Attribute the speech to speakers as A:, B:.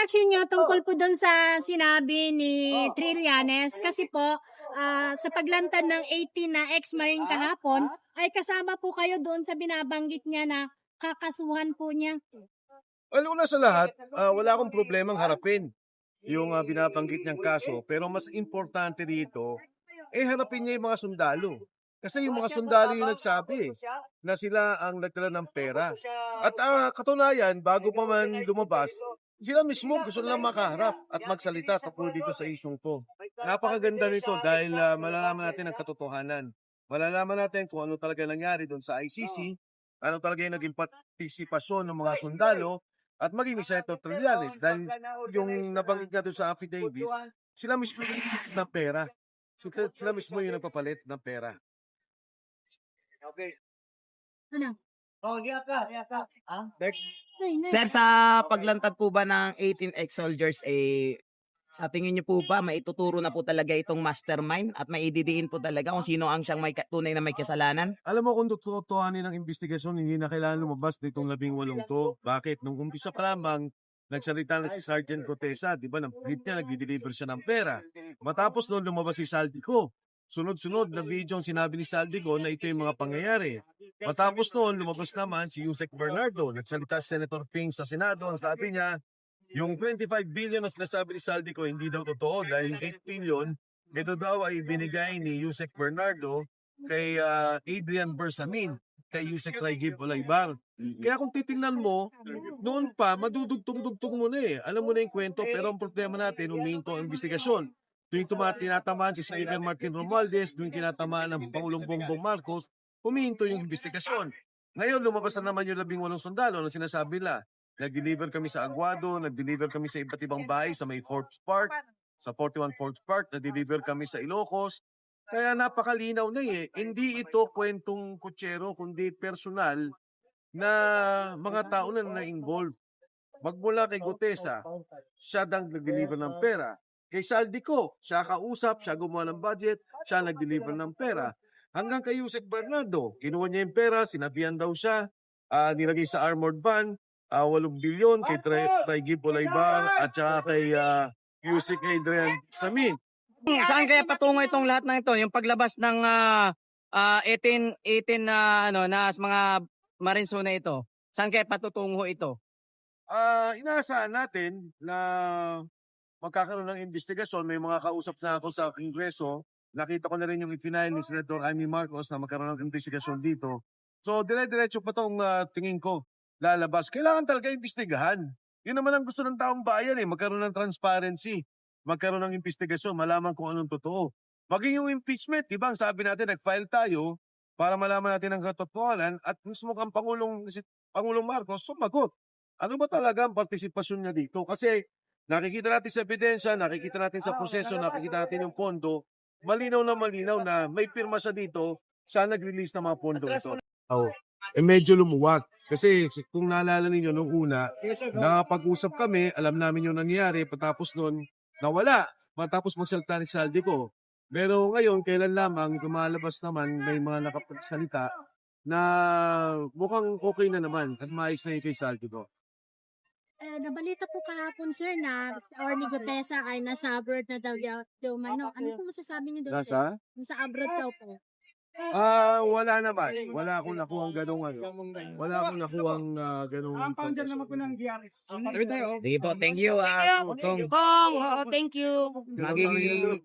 A: reaction niyo tungkol po doon sa sinabi ni Trillanes? Kasi po, sa paglantad ng 18 na ex-marine kahapon, ay kasama po kayo doon sa binabanggit niya na kakasuhan po niya.
B: Well, una sa lahat, wala akong problemang harapin yung binabanggit niyang kaso. Pero mas importante dito, harapin niya yung mga sundalo. Kasi yung mga sundalo yung nagsabi na sila ang nagdala ng pera. At katunayan, bago pa man lumabas, sila mismo gusto lang makaharap at magsalita tungkol dito sa isyong to. Napakaganda nito dahil malalaman natin ang katotohanan. Malalaman natin kung ano talaga nangyari doon sa ICC, ano talaga yung naging partisipasyon ng mga sundalo, at maging isa ito Trillanes dahil yung nabanggit nga doon sa affidavit, sila mismo yung ng pera. Sila mismo yung nagpapalit ng pera.
C: Okay.
A: Ano?
C: Riyak ka.
B: Next.
D: Sir, sa paglantad po ba ng 18 ex-soldiers, sa tingin niyo po ba maituturo na po talaga itong mastermind at maididiin po talaga kung sino ang siyang tunay na may kasalanan?
B: Alam mo kung tutuhanin ng investigasyon, hindi na kailangan lumabas nitong 18 to. Bakit? Nung umpisa pa lamang, nagsalita na si Sergeant Gotesa, di ba? Nagdi-deliver siya ng pera. Matapos noon lumabas si Saldico. Sunod-sunod na video ang sinabi ni Saldico na ito yung mga pangyayari. Matapos noon, lumabas naman si Yusek Bernardo. Nagsalita si Senator Ping sa Senado. Ang sabi niya, yung 25 billion na sinasabi ni Saldico hindi daw totoo dahil 8 billion, ito daw ay binigay ni Yusek Bernardo kay Adrian Bersamin, kay Yusek Raigib Olaybar. Kaya kung titingnan mo, noon pa, madudugtong-dugtong mo na Alam mo na yung kwento, pero ang problema natin, huminto ang investigasyon. Tuwing tinatamaan si Senator Martin Romualdez, tuwing tinatamaan ng Pangulong Bongbong Marcos, huminto yung investigasyon. Ngayon, lumabas na naman yung 18 sundalo na sinasabi nila. Nag-deliver kami sa Aguado, nag-deliver kami sa iba't ibang bahay sa may Forbes Park, sa 41 Forbes Park, nag-deliver kami sa Ilocos. Kaya napakalinaw na Hindi ito kwentong kutsero, kundi personal na mga tao na na-involve. Magmula kay Gotesa, siya dang nag-deliver ng pera. Kay Saldico, siya kausap, siya gumawa ng budget, siya nag-deliver ng pera. Hanggang kay Yusek Bernardo, kinuha niya yung pera, sinabihan daw siya, nilagay sa armored van, 8 bilyon kay Raigib Olaybar at saka kay Yusek Adrian Samin.
D: Saan kaya patungo itong lahat ng ito? Yung paglabas ng 18 na na mga Marinso na ito. Saan kaya patutungo ito?
B: Inaasahan natin na magkakaroon ng investigasyon. May mga kausap na ako sa Kongreso. Nakita ko na rin yung ipinail ni Senator Amy Marcos na magkaroon ng investigasyon dito. So, dire-diretso pa itong tingin ko lalabas. Kailangan talaga imbestigahan. Yun naman ang gusto ng taong bayan magkaroon ng transparency. Magkaroon ng investigasyon, malaman kung anong totoo. Maging yung impeachment, di ba? Sabi natin, nag-file tayo para malaman natin ang katotohanan at mismo kang Pangulong Marcos sumagot. Ano ba talaga ang partisipasyon niya dito? Kasi nakikita natin sa ebidensya, nakikita natin sa proseso, nakikita natin yung pondo, malinaw na may pirma siya dito, siya nag-release ng mga pondo ito. Medyo lumuwag. Kasi kung naalala ninyo nung una, nakapag-usap kami, alam namin yung nangyari, patapos nun, nawala. Matapos magsalita ni Saldico. Pero ngayon, kailan lamang lumalabas naman, may mga nakapagsalita na mukhang okay na naman at maayos na yung kay Saldico.
A: Nabalita po kahapon, sir, na Orly Gotesa ay nasa abroad na daw. Ano po masasabi niyo doon, sir? Nasa abroad daw po.
B: Wala naman. Wala akong nakuhang ganung Wala akong nakuhang ganung.
C: Founder naman po ng DRS.
D: Sige po, thank you.
A: Thank you.
D: Magiging